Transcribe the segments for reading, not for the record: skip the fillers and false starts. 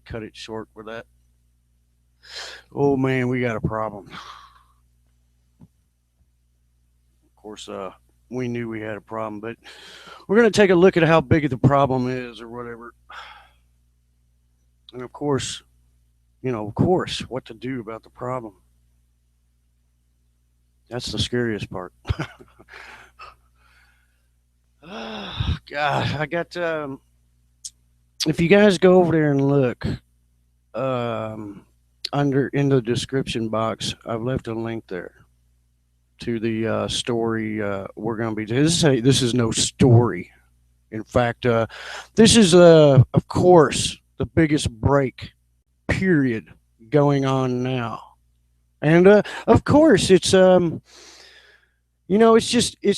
cut it short with that. Oh man, we got a problem. Of course, we knew we had a problem, but we're going to take a look at how big the problem is or whatever. And of course, what to do about the problem. That's the scariest part. God, I got. If you guys go over there and look under in the description box, I've left a link there to the story we're going to be. This is no story. In fact, this is of course the biggest break period going on now, and of course it's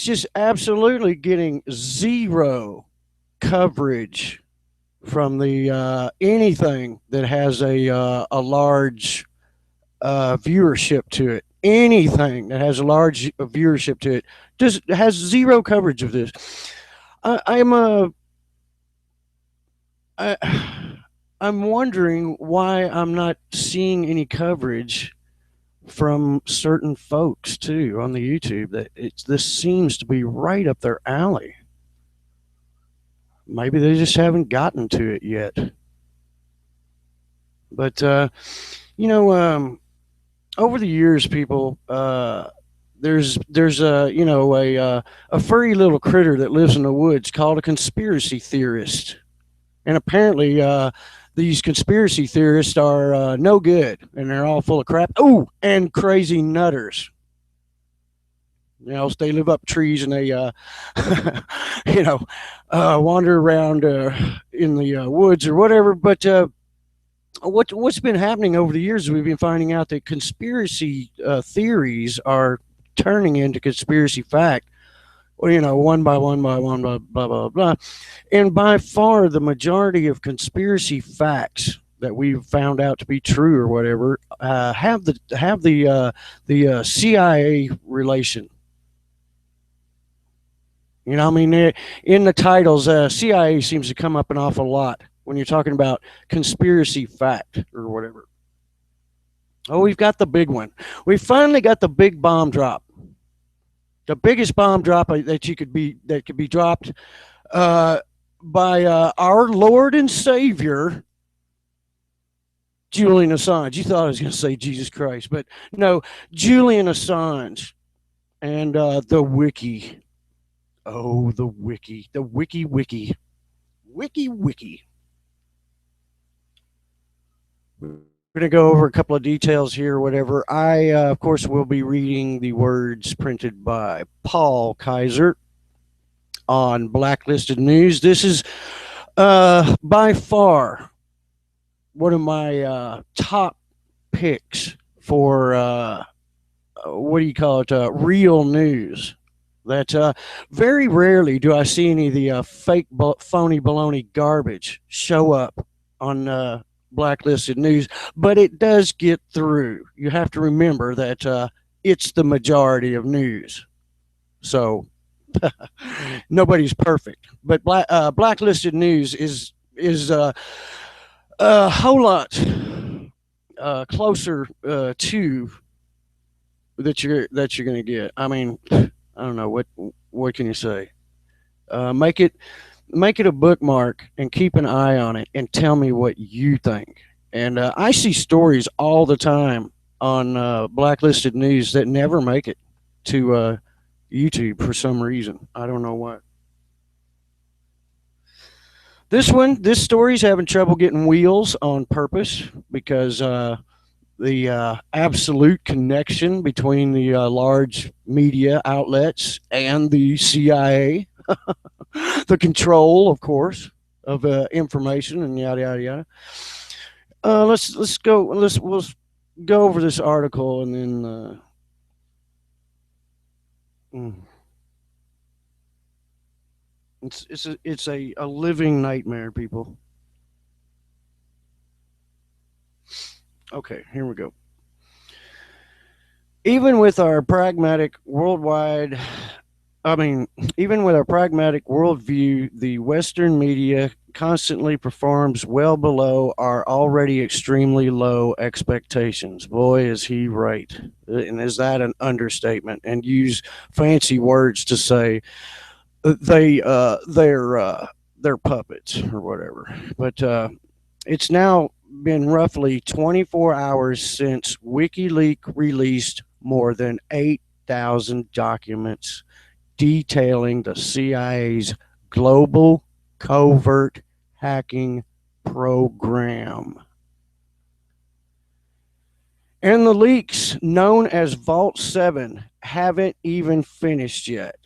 just absolutely getting zero coverage from the anything that has a large viewership to it. Anything that has a large viewership to it just has zero coverage of this. I, I'm a I, I'm wondering why I'm not seeing any coverage from certain folks too on the YouTube. That this seems to be right up their alley. Maybe they just haven't gotten to it yet. But you know, over the years, people, there's a furry little critter that lives in the woods called a conspiracy theorist, and apparently these conspiracy theorists are no good, and they're all full of crap. Oh, and crazy nutters. They live up trees and they, wander around in the woods or whatever. But what's been happening over the years is we've been finding out that conspiracy theories are turning into conspiracy fact. Well, one by one by one, blah blah blah, and by far the majority of conspiracy facts that we've found out to be true or whatever have the CIA relation. I mean, in the titles, CIA seems to come up an awful lot when you're talking about conspiracy fact or whatever. Oh, we've got the big one. We finally got the big bomb drop. The biggest bomb drop that could be dropped by our Lord and Savior, Julian Assange. You thought I was going to say Jesus Christ, but no, Julian Assange and the Wiki. Oh, the Wiki. The Wiki Wiki. Wiki Wiki. We're going to go over a couple of details here, whatever. I, of course, will be reading the words printed by Paul Kaiser on Blacklisted News. This is by far one of my top picks for, what do you call it, real news. That very rarely do I see any of the fake, phony, baloney garbage show up on Blacklisted News, but it does get through. You have to remember that it's the majority of news. So nobody's perfect, but Blacklisted News is a whole lot closer to that you're going to get. I mean, I don't know what can you say. Make it a bookmark and keep an eye on it and tell me what you think. And I see stories all the time on Blacklisted News that never make it to YouTube for some reason. I don't know what. This story's having trouble getting wheels on purpose because the absolute connection between the large media outlets and the CIA, the control, of course, of information and yada yada yada. We'll go over this article and then. It's a living nightmare, people. Okay, here we go. Even with our pragmatic even with our pragmatic worldview, the Western media constantly performs well below our already extremely low expectations. Boy, is he right. And is that an understatement? And use fancy words to say they're puppets or whatever. But it's now been roughly 24 hours since WikiLeaks released more than 8,000 documents detailing the CIA's global covert hacking program. And the leaks, known as Vault 7, haven't even finished yet.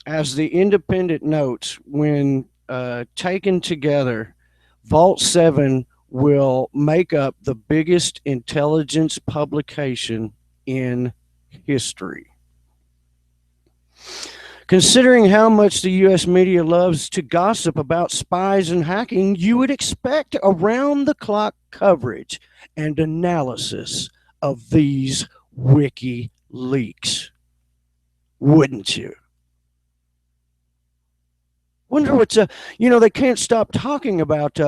As the Independent notes, when taken together, Vault 7 will make up the biggest intelligence publication in history. Considering how much the U.S. media loves to gossip about spies and hacking, you would expect around the clock coverage and analysis of these wiki leaks, wouldn't you? Wonder what's they can't stop talking about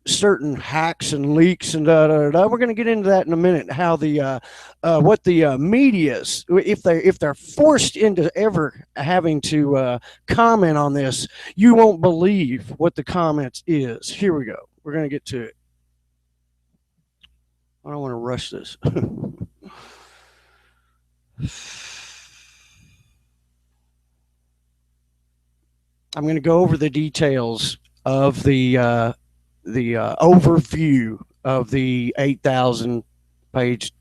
certain hacks and leaks and da da da. We're going to get into that in a minute. How the what the media's, if they're forced into ever having to comment on this, you won't believe what the comments is. Here we go. We're going to get to it. I don't want to rush this. I'm going to go over the details of the overview of the 8,000 page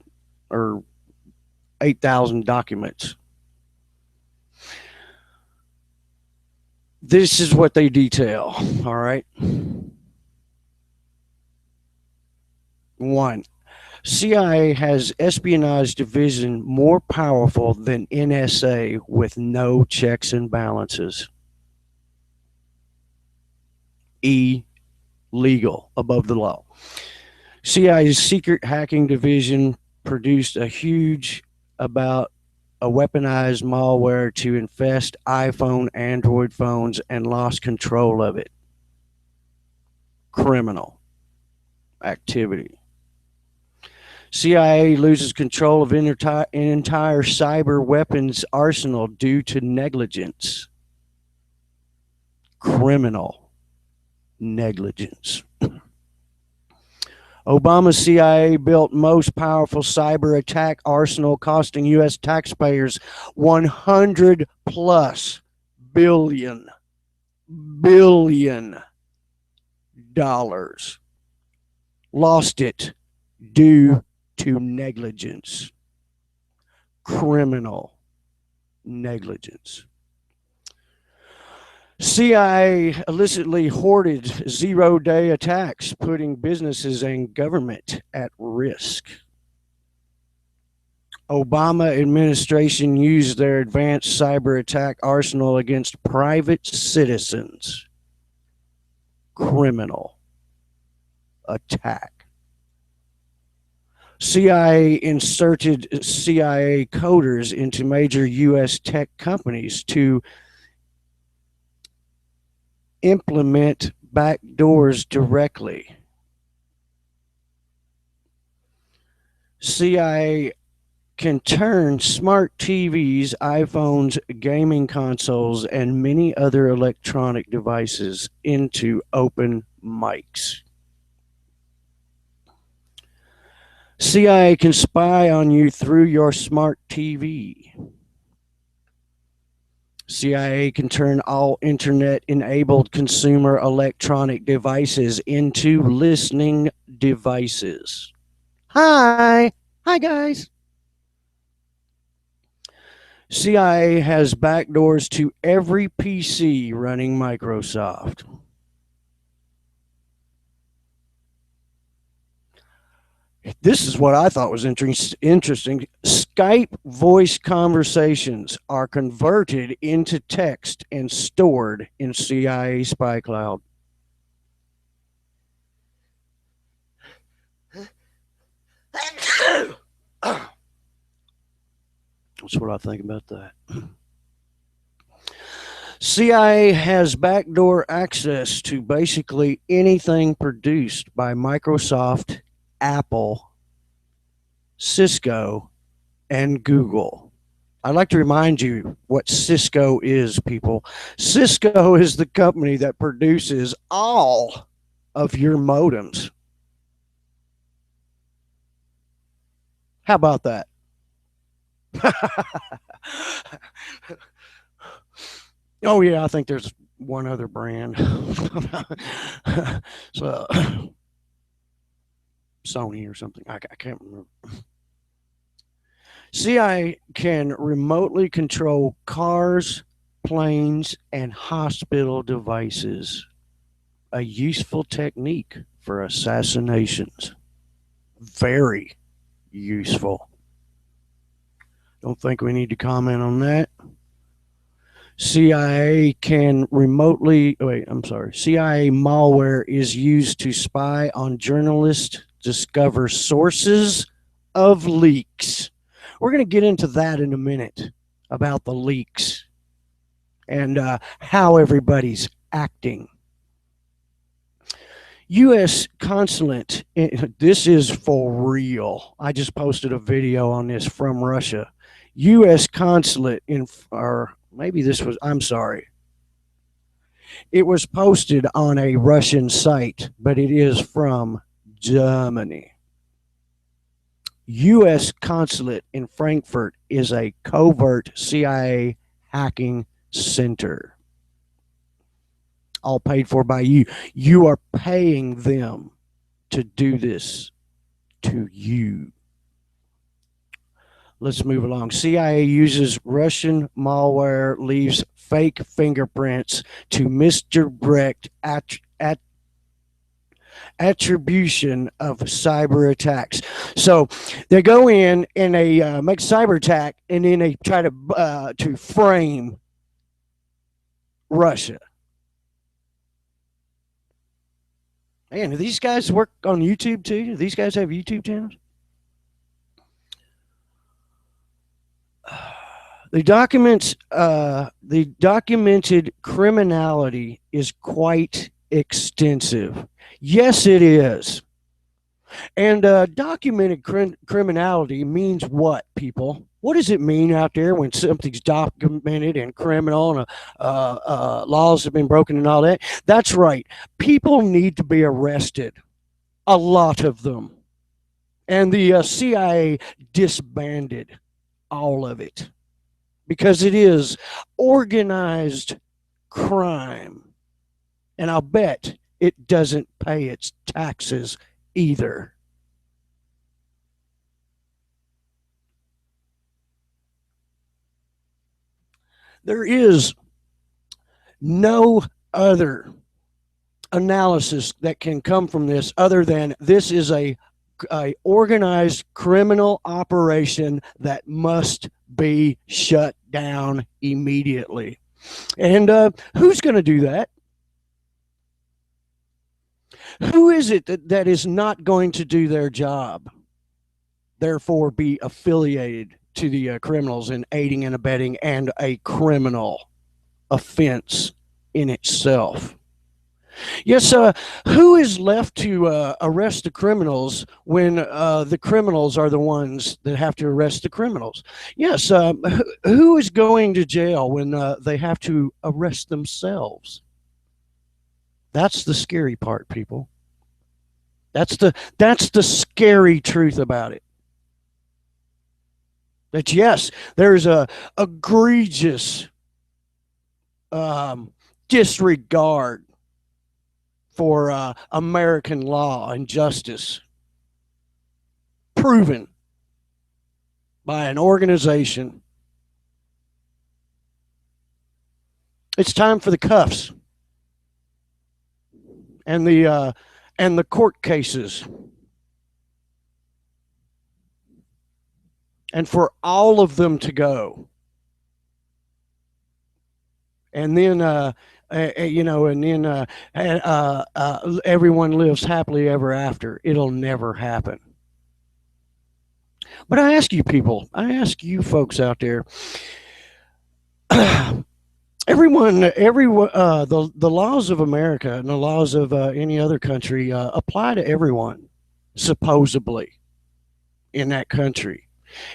or 8,000 documents. This is what they detail. All right. 1. CIA has espionage division more powerful than NSA with no checks and balances. E. Legal, above the law. CIA's secret hacking division produced a huge about a weaponized malware to infest iPhone, Android phones and lost control of it. Criminal activity. CIA loses control of entire cyber weapons arsenal due to negligence. Criminal negligence. Obama's CIA built most powerful cyber attack arsenal, costing U.S. taxpayers 100 plus billion dollars. Lost it due to negligence. Criminal negligence. CIA illicitly hoarded zero-day attacks, putting businesses and government at risk. Obama administration used their advanced cyber attack arsenal against private citizens. Criminal attack. CIA inserted CIA coders into major U.S. tech companies to implement backdoors directly. CIA can turn smart TVs, iPhones, gaming consoles, and many other electronic devices into open mics. CIA can spy on you through your smart TV. CIA can turn all internet-enabled consumer electronic devices into listening devices. Hi guys. CIA has backdoors to every PC running Microsoft. This is what I thought was interesting. Skype voice conversations are converted into text and stored in CIA spy cloud. That's what I think about that. CIA has backdoor access to basically anything produced by Microsoft, Apple, Cisco, and Google. I'd like to remind you what Cisco is, people. Cisco is the company that produces all of your modems. How about that? Oh, yeah, I think there's one other brand. So, Sony or something. I can't remember. CIA can remotely control cars, planes, and hospital devices. A useful technique for assassinations. Very useful. Don't think we need to comment on that. CIA can remotely, wait, I'm sorry. CIA malware is used to spy on journalists, discover sources of leaks. We're going to get into that in a minute about the leaks and how everybody's acting. U.S. consulate, this is for real. I just posted a video on this from Russia. U.S. consulate in, or maybe this was, I'm sorry. It was posted on a Russian site, but it is from Germany. U.S. consulate in Frankfurt is a covert CIA hacking center. All paid for by you. You are paying them to do this to you. Let's move along. CIA uses Russian malware, leaves fake fingerprints to misdirect attribution of cyber attacks. So they go in and they make cyber attack, and then they try to frame Russia. Man, do these guys work on YouTube too? Do these guys have YouTube channels? The documented criminality is quite extensive. Yes, it is. And documented criminality means what, people? What does it mean out there when something's documented and criminal and laws have been broken and all that? That's right. People need to be arrested. A lot of them. And the CIA disbanded all of it because it is organized crime. And I'll bet it doesn't pay its taxes either. There is no other analysis that can come from this other than this is a organized criminal operation that must be shut down immediately. And who's going to do that? Who is it that is not going to do their job, therefore be affiliated to the criminals in aiding and abetting and a criminal offense in itself? Yes, who is left to arrest the criminals when the criminals are the ones that have to arrest the criminals? Yes, who is going to jail when they have to arrest themselves? That's the scary part, people. That's the scary truth about it. That yes, there's a egregious disregard for American law and justice, proven by an organization. It's time for the cuffs and the court cases, and for all of them to go. And then everyone lives happily ever after. It'll never happen. But I ask you people, I ask you folks out there, The laws of America and the laws of any other country apply to everyone, supposedly, in that country.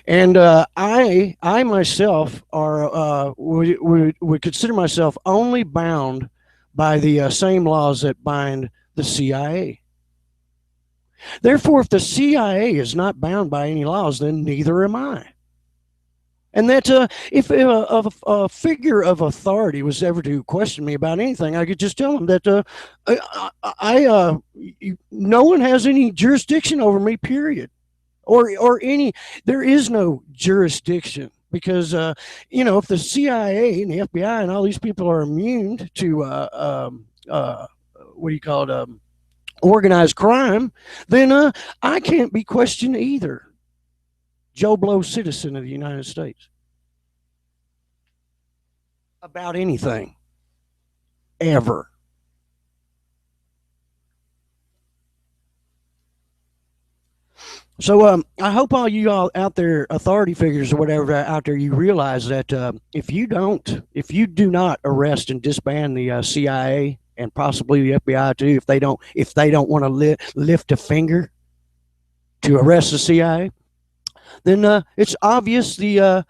And I myself would consider myself only bound by the same laws that bind the CIA. Therefore, if the CIA is not bound by any laws, then neither am I. And that if a figure of authority was ever to question me about anything, I could just tell them that no one has any jurisdiction over me. Period. Or any. There is no jurisdiction because if the CIA and the FBI and all these people are immune to what do you call it, organized crime, then I can't be questioned either. Joe Blow, citizen of the United States, about anything, ever. So I hope all you all out there, authority figures or whatever out there, you realize that if you do not arrest and disband the CIA and possibly the FBI too, if they don't want to lift a finger to arrest the CIA, then it's obvious the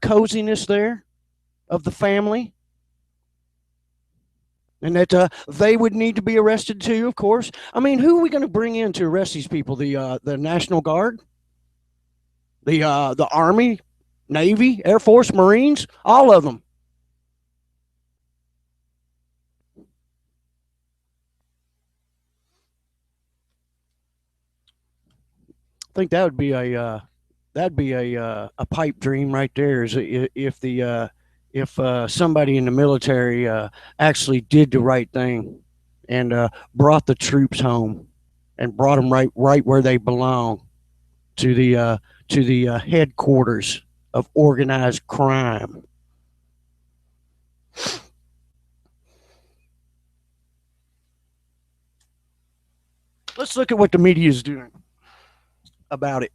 coziness there of the family, and that they would need to be arrested too. Of course, I mean, who are we going to bring in to arrest these people? The National Guard, the Army, Navy, Air Force, Marines, all of them. I think that'd be a pipe dream right there. Is if somebody in the military actually did the right thing and brought the troops home and brought them right where they belong, to the headquarters of organized crime. Let's look at what the media is doing about it.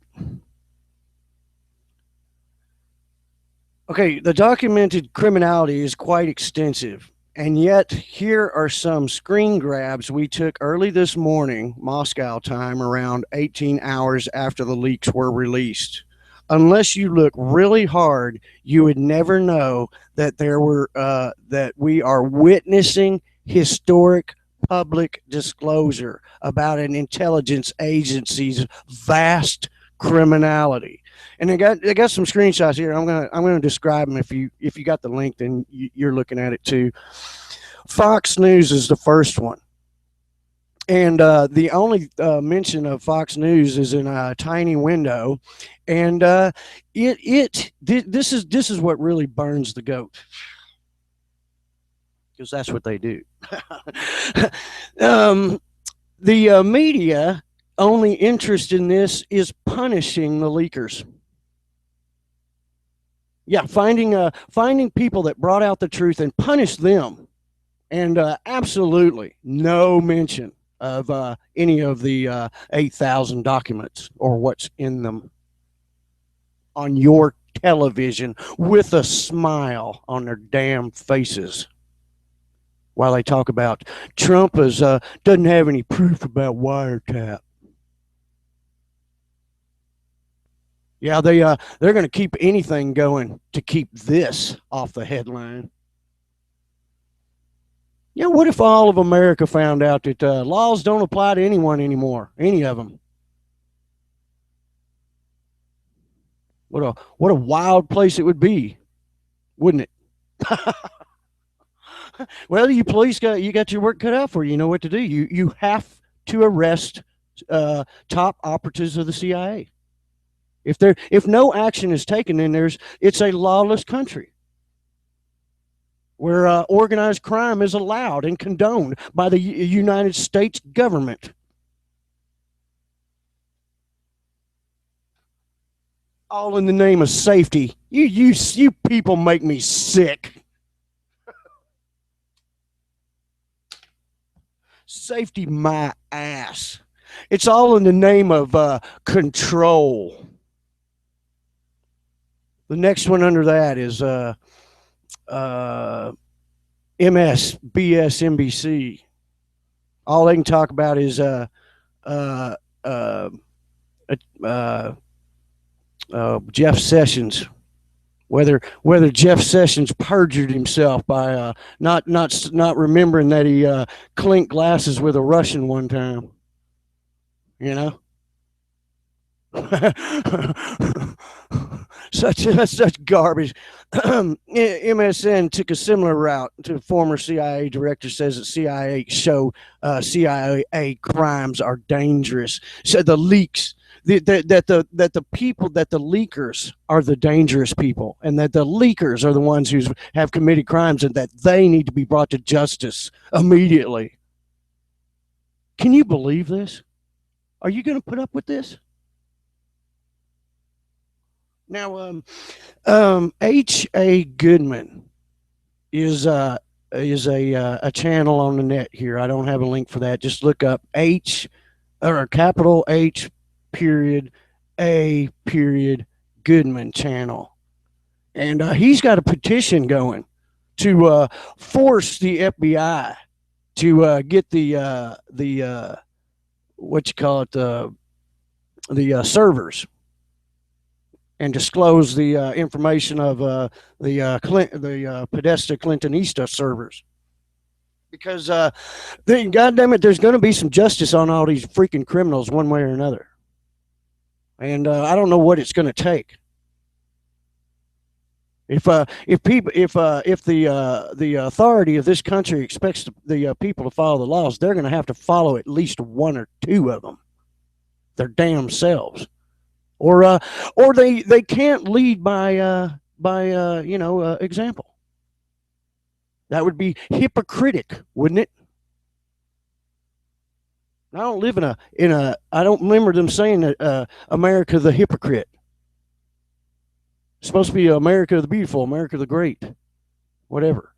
Okay, the documented criminality is quite extensive. And yet, here are some screen grabs we took early this morning, Moscow time, around 18 hours after the leaks were released. Unless you look really hard, you would never know that that we are witnessing historic public disclosure about an intelligence agency's vast criminality. And they got some screenshots here. I'm gonna describe them. If you got the link, then you're looking at it too. Fox News is the first one, and the only mention of Fox News is in a tiny window, and this is what really burns the goat, because that's what they do. The media only interest in this is punishing the leakers. Yeah, finding people that brought out the truth and punish them, and absolutely no mention of any of the 8,000 documents or what's in them on your television with a smile on their damn faces while they talk about Trump doesn't have any proof about wiretap. Yeah, they're going to keep anything going to keep this off the headline. Yeah, what if all of America found out that laws don't apply to anyone anymore, any of them? What a wild place it would be, wouldn't it? Well, you police got your work cut out for you. You know what to do. You have to arrest top operatives of the CIA. If no action is taken, then it's a lawless country where organized crime is allowed and condoned by the United States government. All in the name of safety. You people make me sick. Safety, my ass. It's all in the name of control. The next one under that is NBC. All they can talk about is uh, uh, uh, Jeff Sessions. Whether Jeff Sessions perjured himself by not remembering that he clinked glasses with a Russian one time. You know, such garbage. MSN took a similar route to former CIA director says that CIA show CIA crimes are dangerous. So the leaks. That the people that the leakers are the dangerous people, and that the leakers are the ones who have committed crimes, and that they need to be brought to justice immediately. Can you believe this? Are you going to put up with this? Now, H.A. Goodman is a channel on the net here. I don't have a link for that. Just look up H or capital H period A period Goodman channel, and he's got a petition going to force the FBI to get the what you call it the servers and disclose the information of the Podesta Clintonista servers. Because, goddamn it, there's going to be some justice on all these freaking criminals one way or another. And I don't know what it's going to take. If the authority of this country expects the people to follow the laws, they're going to have to follow at least one or two of them, their damn selves, or they can't lead by example. That would be hypocritic, wouldn't it? I don't live in a. I don't remember them saying that America the hypocrite. It's supposed to be America the beautiful, America the great, whatever.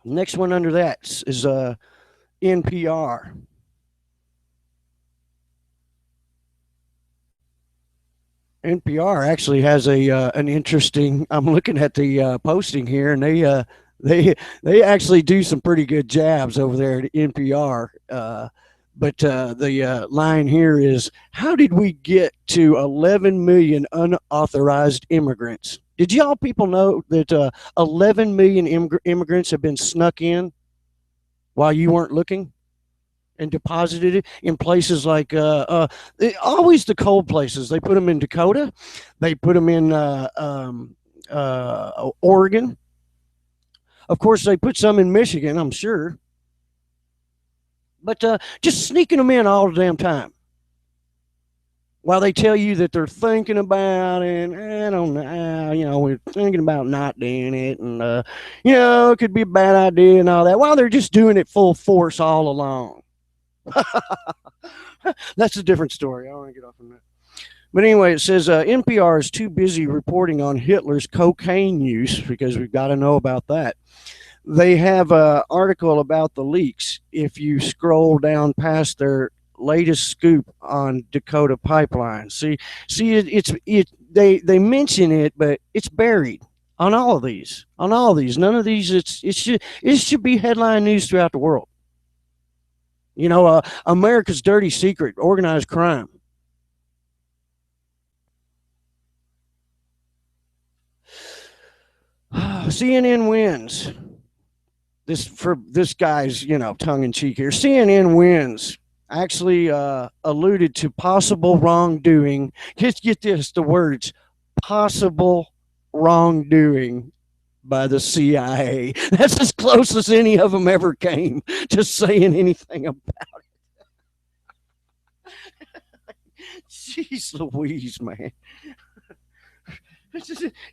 Next one under that is NPR. NPR actually has an interesting. I'm looking at the posting here, and they actually do some pretty good jabs over there at NPR. But the line here is, how did we get to 11 million unauthorized immigrants? Did y'all people know that 11 million immigrants have been snuck in while you weren't looking and deposited it in places like always the cold places? They put them in Dakota. They put them in Oregon. Of course, they put some in Michigan, I'm sure. But just sneaking them in all the damn time while they tell you that they're thinking about it. I don't know, we're thinking about not doing it, and it could be a bad idea and all that. While they're just doing it full force all along. That's a different story. I don't want to get off on that. But anyway, it says NPR is too busy reporting on Hitler's cocaine use, because we've got to know about that. They have an article about the leaks. If you scroll down past their latest scoop on Dakota pipeline, see, they mention it, but it's buried on all of these. None of these. It should be headline news throughout the world. America's dirty secret, organized crime. CNN wins. This guy's, tongue in cheek here. CNN wins. Actually alluded to possible wrongdoing. Get this, the words, possible wrongdoing by the CIA. That's as close as any of them ever came to saying anything about it. Jeez Louise, man.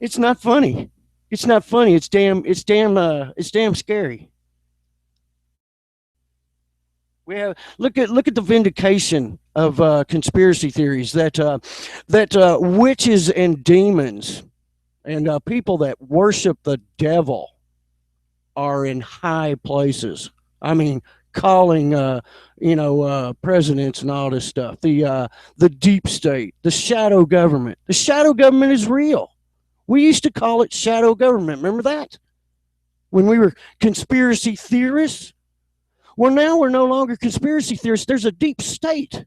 It's not funny. It's not funny. It's damn scary. We have look at the vindication of conspiracy theories that witches and demons and people that worship the devil are in high places. I mean, calling presidents and all this stuff. The deep state, the shadow government. The shadow government is real. We used to call it shadow government. Remember that? when we were conspiracy theorists. Well, now we're no longer conspiracy theorists. There's a deep state.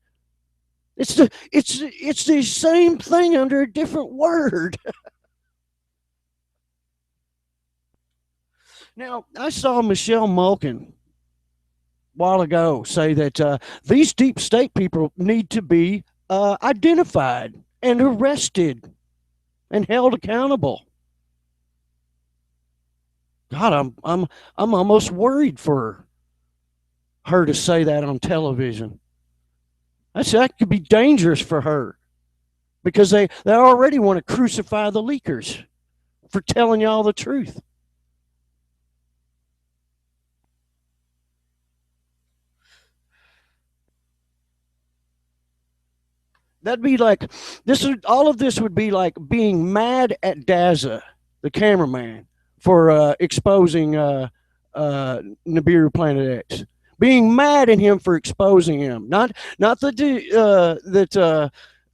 It's the same thing under a different word. Now, I saw Michelle Malkin a while ago say that these deep state people need to be identified and arrested and held accountable. God, I'm almost worried for her to say that on television. That could be dangerous for her because they already want to crucify the leakers for telling y'all the truth. That'd be like all of this would be like being mad at Daza, the cameraman, for exposing Nibiru Planet X. Being mad at him for exposing him, not that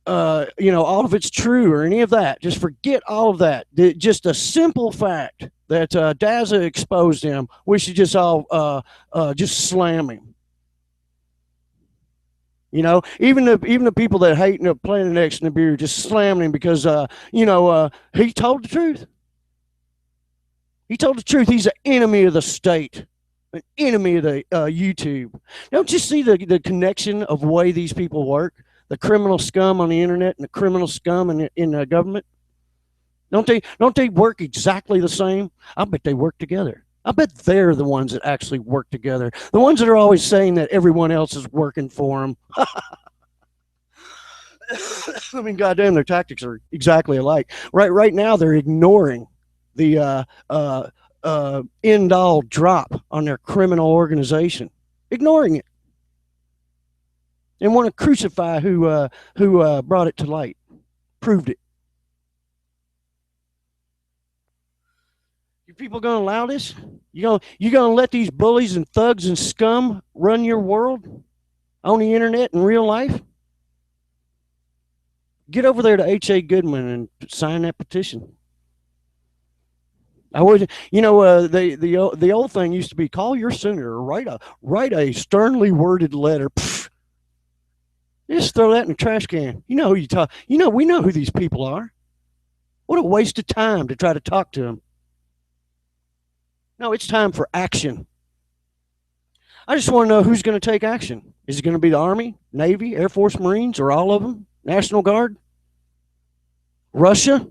all of it's true or any of that. Just forget all of that. Just a simple fact that Daza exposed him. We should just all just slam him. Even the people that hate Planet X Nibiru just slamming him because he told the truth. He told the truth. He's an enemy of the state, an enemy of the YouTube. Don't you see the connection of the way these people work? The criminal scum on the internet and the criminal scum in the government. Don't they work exactly the same? I bet they work together. I bet they're the ones that actually work together. The ones that are always saying that everyone else is working for them. I mean, goddamn, their tactics are exactly alike. Right now, they're ignoring the end all drop on their criminal organization, ignoring it, and want to crucify who brought it to light, proved it. You people gonna allow this? You gonna let these bullies and thugs and scum run your world on the internet in real life? Get over there to H.A. Goodman and sign that petition. I would, the old thing used to be call your senator, write a sternly worded letter. Pfft. Just throw that in the trash can. You know who you talk. We know who these people are. What a waste of time to try to talk to them. No, it's time for action. I just want to know who's going to take action. Is it going to be the Army, Navy, Air Force, Marines, or all of them? National Guard? Russia?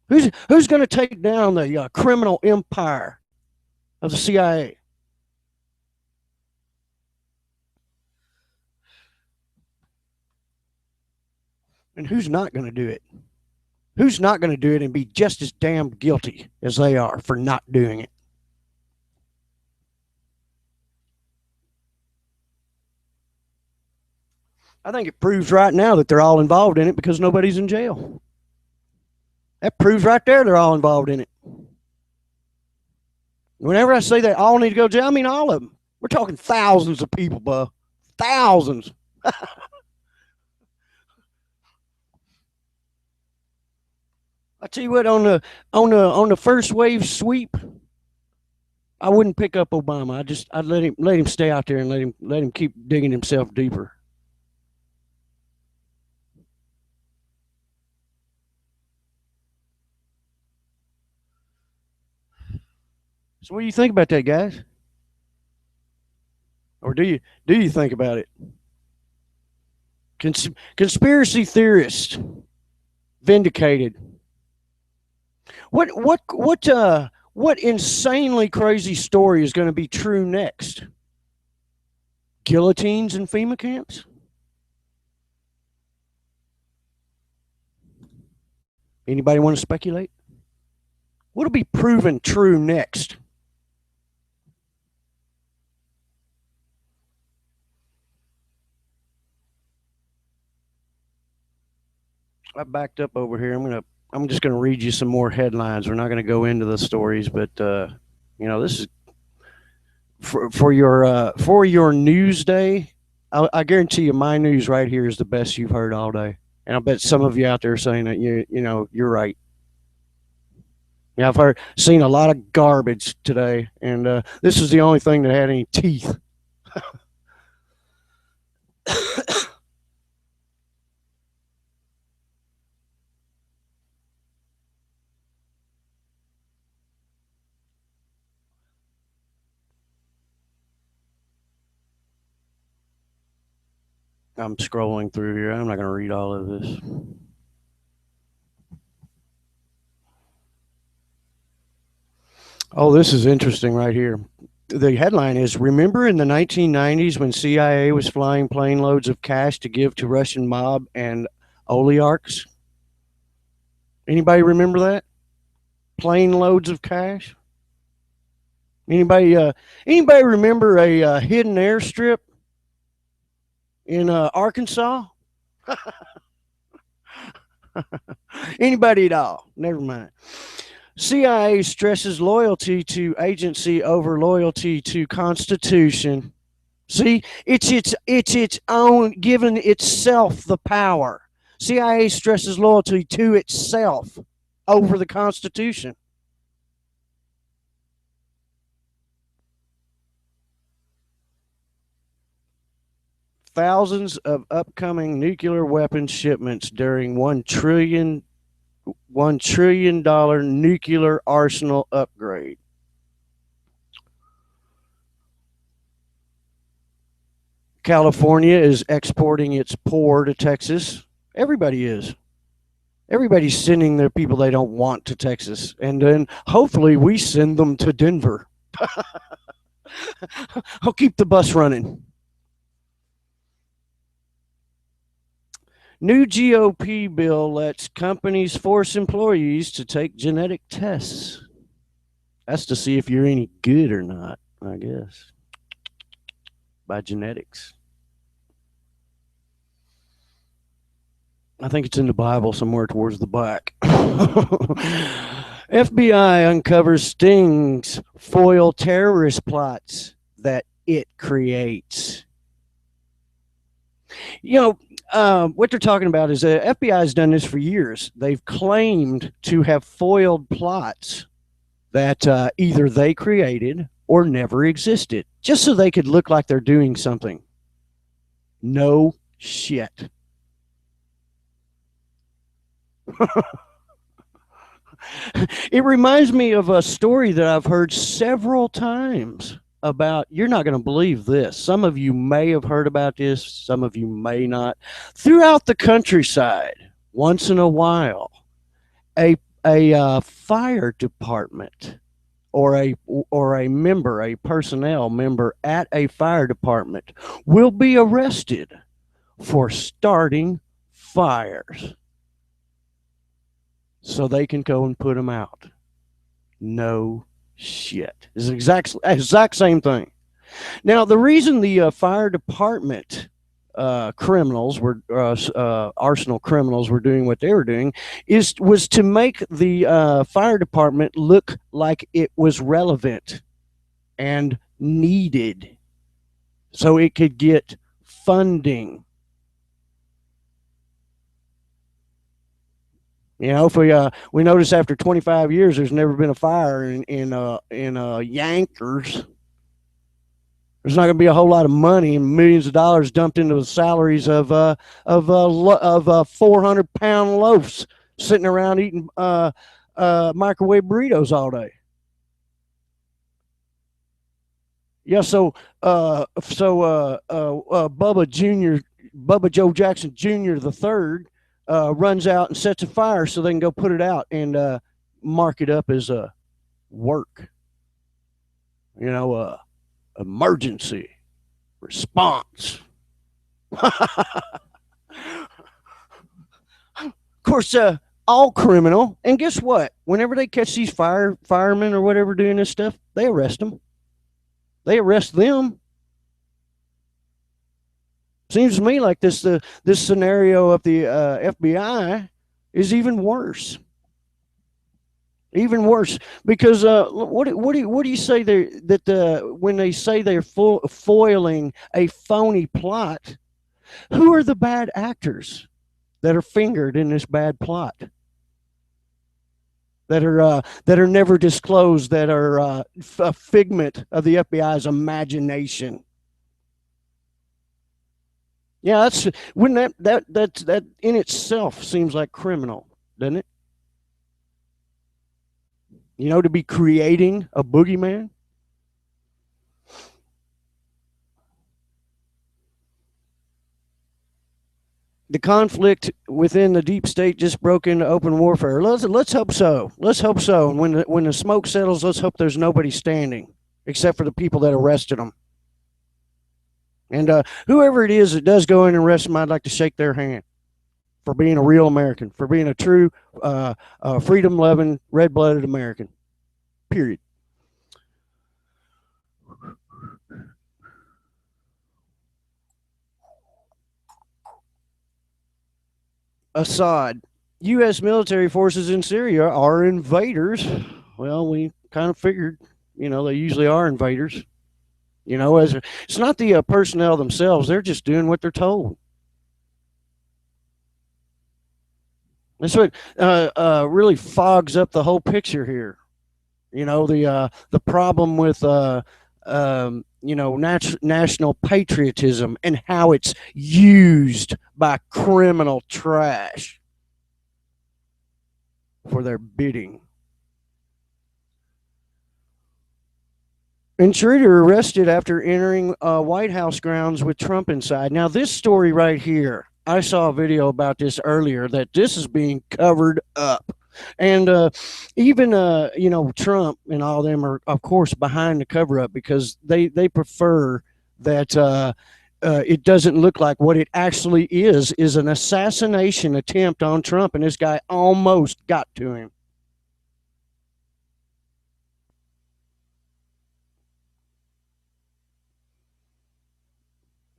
Who's going to take down the criminal empire of the CIA? And who's not going to do it? Who's not going to do it and be just as damn guilty as they are for not doing it? I think it proves right now that they're all involved in it because nobody's in jail. That proves right there they're all involved in it. Whenever I say they all need to go to jail, I mean all of them. We're talking thousands of people, bro. Thousands. I tell you what, on the first wave sweep, I wouldn't pick up Obama. I'd let him stay out there and let him keep digging himself deeper. So what do you think about that, guys? Or do you think about it? Conspiracy theorist vindicated. What insanely crazy story is going to be true next? Guillotines in FEMA camps? Anybody want to speculate? What'll be proven true next? I backed up over here. I'm just gonna read you some more headlines. We're not gonna go into the stories, but this is for your news day. I guarantee you, my news right here is the best you've heard all day, and I bet some of you out there are saying that you're right. Yeah, I've seen a lot of garbage today, and this is the only thing that had any teeth. I'm scrolling through here. I'm not going to read all of this. Oh, this is interesting right here. The headline is, Remember in the 1990s when CIA was flying plane loads of cash to give to Russian mob and oligarchs? Anybody remember that? Plane loads of cash? Anybody anybody remember a hidden airstrip in Arkansas? Anybody at all? Never mind. CIA stresses loyalty to agency over loyalty to Constitution. See, it's its own, giving itself the power. CIA stresses loyalty to itself over the Constitution. Thousands of upcoming nuclear weapons shipments during $1 trillion nuclear arsenal upgrade. California is exporting its poor to Texas. Everybody is. Everybody's sending their people they don't want to Texas. And then hopefully we send them to Denver. I'll keep the bus running. New GOP bill lets companies force employees to take genetic tests. That's to see if you're any good or not, I guess, by genetics. I think it's in the Bible somewhere towards the back. FBI uncovers stings foil terrorist plots that it creates. What they're talking about is the FBI has done this for years. They've claimed to have foiled plots that either they created or never existed, just so they could look like they're doing something. No shit. It reminds me of a story that I've heard several times about. You're not going to believe this. Some of you may have heard about this, some of you may not. Throughout the countryside, once in a while, a fire department or a member, a personnel member at a fire department will be arrested for starting fires so they can go and put them out. No shit. It's the exact same thing. Now, the reason the fire department criminals were arsenal criminals were doing what they were doing was to make the fire department look like it was relevant and needed, so it could get funding. If we notice after 25 years, there's never been a fire in Yankers. There's not going to be a whole lot of money and millions of dollars dumped into the salaries of 400-pound loafs sitting around eating microwave burritos all day. Yeah, so Bubba Joe Jackson Jr. the third runs out and sets a fire so they can go put it out and mark it up as a work. Emergency response. Of course, all criminal. And guess what? Whenever they catch these firemen or whatever doing this stuff, they arrest them. They arrest them. Seems to me like this scenario of the FBI is even worse. Even worse, because what do you say there that when they say they're foiling a phony plot? Who are the bad actors that are fingered in this bad plot? that are never disclosed, that are a figment of the FBI's imagination. Yeah, that's when that in itself seems like criminal, doesn't it? You know, to be creating a boogeyman. The conflict within the deep state just broke into open warfare. Let's hope so. Let's hope so. And when the smoke settles, let's hope there's nobody standing except for the people that arrested them. And whoever it is that does go in and arrest them, I'd like to shake their hand for being a real American, for being a true freedom-loving, red-blooded American. Period. Assad. U.S. military forces in Syria are invaders. Well, we kind of figured, they usually are invaders. As it's not the personnel themselves; they're just doing what they're told. That's what really fogs up the whole picture here. The problem with national patriotism and how it's used by criminal trash for their bidding. Intruder arrested after entering White House grounds with Trump inside. Now, this story right here, I saw a video about this earlier, that this is being covered up. And even, Trump and all of them are, of course, behind the cover up because they prefer that it doesn't look like what it actually is an assassination attempt on Trump. And this guy almost got to him.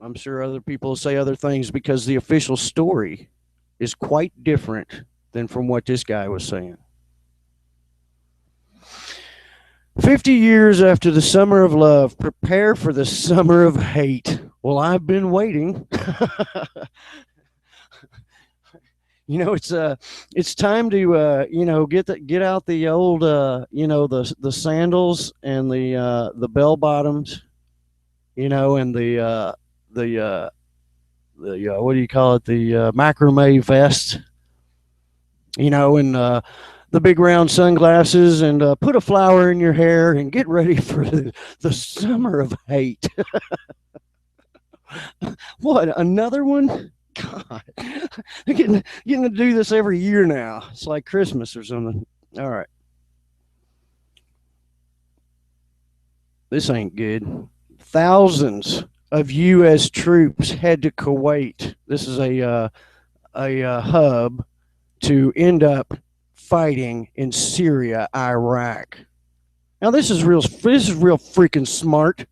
I'm sure other people say other things because the official story is quite different than from what this guy was saying. 50 years after the summer of love, prepare for the summer of hate. Well, I've been waiting. It's time to get out the old the sandals and the bell bottoms, and the what do you call it, the macrame vest, and the big round sunglasses, and put a flower in your hair and get ready for the summer of hate. What, another one? God, I'm getting to do this every year now. It's like Christmas or something. All right. This ain't good. Thousands of U.S. troops head to Kuwait. This is a hub to end up fighting in Syria, Iraq. Now this is real freaking smart.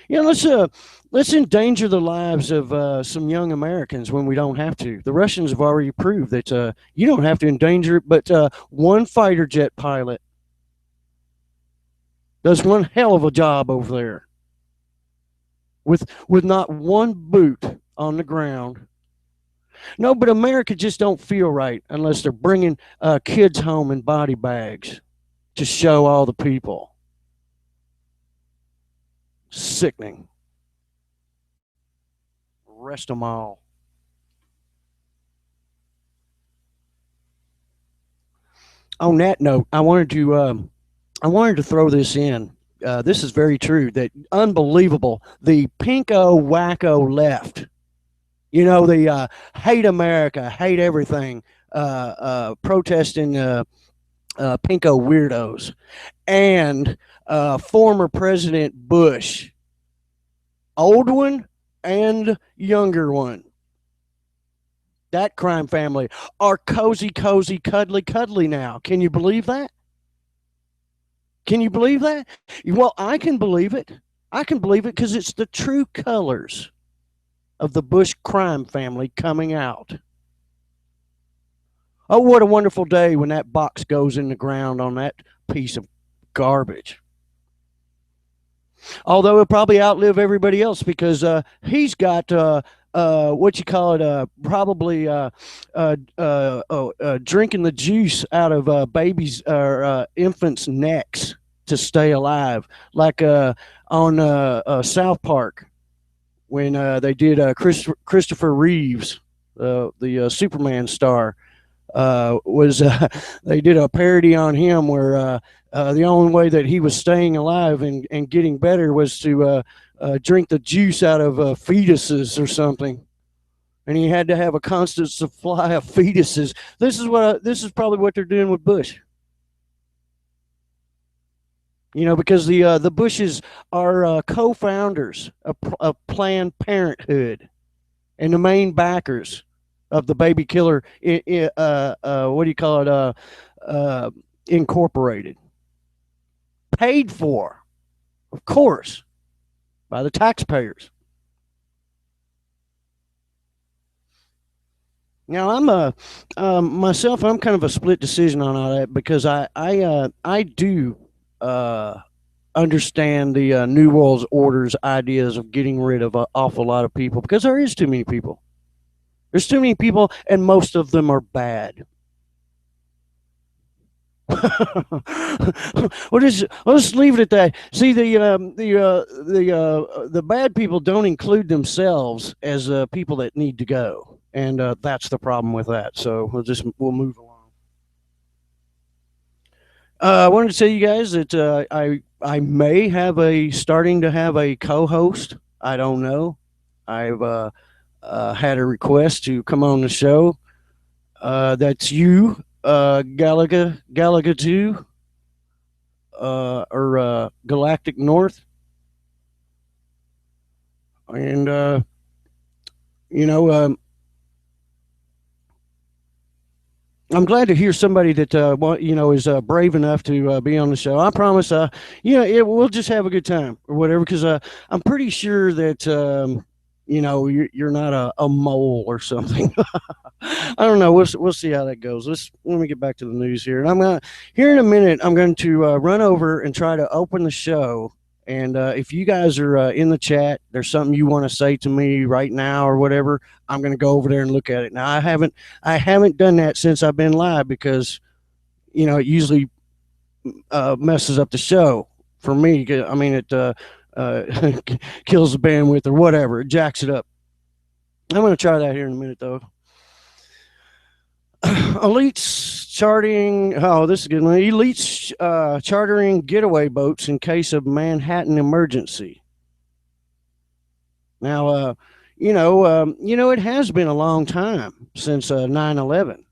Let's endanger the lives of some young Americans when we don't have to. The Russians have already proved that you don't have to endanger it, but one fighter jet pilot does one hell of a job over there with not one boot on the ground. No, but America just don't feel right unless they're bringing kids home in body bags to show all the people. Sickening. Arrest them all. On that note, I wanted to throw this in. This is very true. That unbelievable. The pinko wacko left. The hate America, hate everything, protesting pinko weirdos, and former President Bush, old one and younger one. That crime family are cozy, cuddly now. Can you believe that? Can you believe that? Well, I can believe it. I can believe it because it's the true colors of the Bush crime family coming out. Oh, what a wonderful day when that box goes in the ground on that piece of garbage. Although he'll probably outlive everybody else because he's got what you call it, probably drinking the juice out of babies or infants' necks to stay alive, like on South Park when they did Christopher Reeves, the Superman star. Was They did a parody on him where the only way that he was staying alive and getting better was to drink the juice out of fetuses or something, and he had to have a constant supply of fetuses. This is probably what they're doing with Bush. Because the Bushes are co-founders of Planned Parenthood and the main backers of the baby killer. What do you call it? Uh, Incorporated, paid for, of course, by the taxpayers. Now I'm a myself. I'm kind of a split decision on all that because I do uh, understand the New World Order's ideas of getting rid of an awful lot of people because there is too many people. There's too many people, and most of them are bad. We'll just leave it at that. See, the bad people don't include themselves as people that need to go, and that's the problem with that. So we'll move along. I wanted to tell you guys that I may have a starting to have a co-host. I don't know. I've had a request to come on the show. That's you, Galaga 2, or Galactic North. And, you know, I'm glad to hear somebody that is brave enough to be on the show. I promise, we'll just have a good time or whatever. Because I'm pretty sure that you're not a mole or something. I don't know. We'll see how that goes. Let me get back to the news here, and I'm gonna here in a minute. I'm going to run over and try to open the show. And if you guys are in the chat, there's something you want to say to me right now or whatever, I'm going to go over there and look at it. Now I haven't done that since I've been live because it usually messes up the show for me. I mean kills the bandwidth or whatever. It jacks it up. I'm going to try that here in a minute though. Elites charting. Oh, this is a good one. Elites chartering getaway boats in case of Manhattan emergency. Now, it has been a long time since 9/11,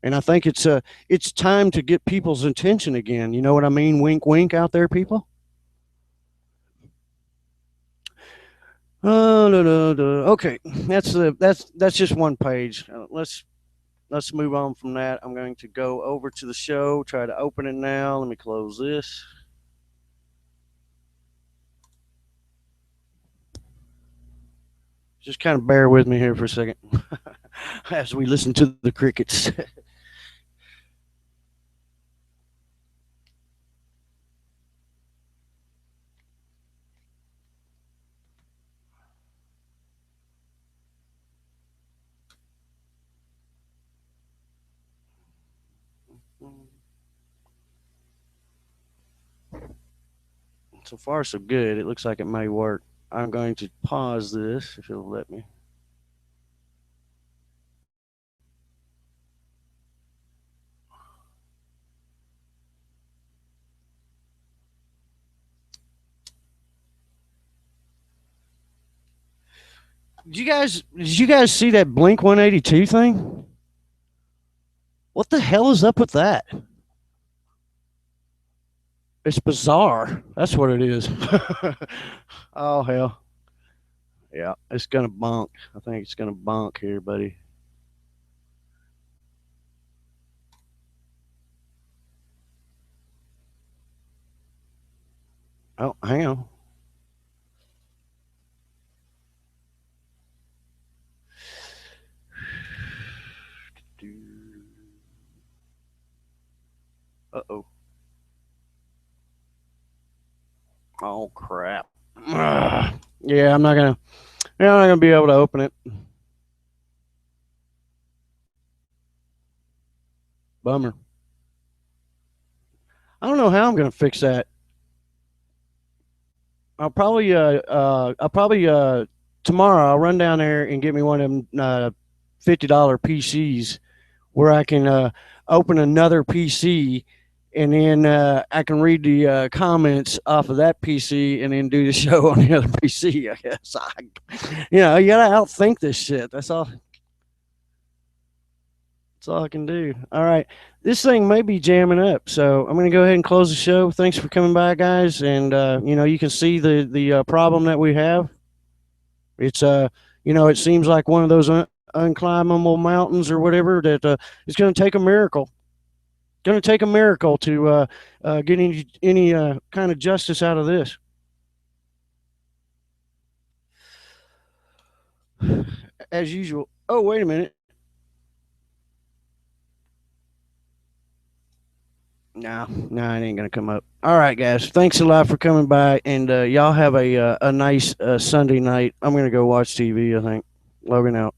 and I think it's time to get people's attention again. You know what I mean? Wink, wink, out there, people. Oh, no, no, no. Okay, that's just one page. Let's move on from that. I'm going to go over to the show, try to open it now. Let me close this. Just kind of bear with me here for a second as we listen to the crickets. So far, so good. It looks like it may work. I'm going to pause this if it'll let me. Did you guys see that Blink 182 thing? What the hell is up with that? It's bizarre. That's what it is. Oh hell. Yeah, it's gonna bonk. I think it's gonna bonk here, buddy. Oh, hang on. Uh-oh. Oh crap. Yeah, I'm not gonna. I'm not gonna be able to open it. Bummer. I don't know how I'm gonna fix that. I'll probably tomorrow I'll run down there and get me one of them $50 PCs where I can open another PC, and then I can read the comments off of that PC and then do the show on the other PC. I guess you gotta outthink this shit. That's all I can do. All right. This thing may be jamming up, so I'm going to go ahead and close the show. Thanks for coming by, guys. And you can see the problem that we have. It's it seems like one of those unclimbable mountains or whatever that it's going to take a miracle. Going to take a miracle to get any kind of justice out of this. As usual. Oh, wait a minute. No, no, it ain't gonna come up. All right, guys. Thanks a lot for coming by, and y'all have a nice Sunday night. I'm gonna go watch TV. I think. Logan out.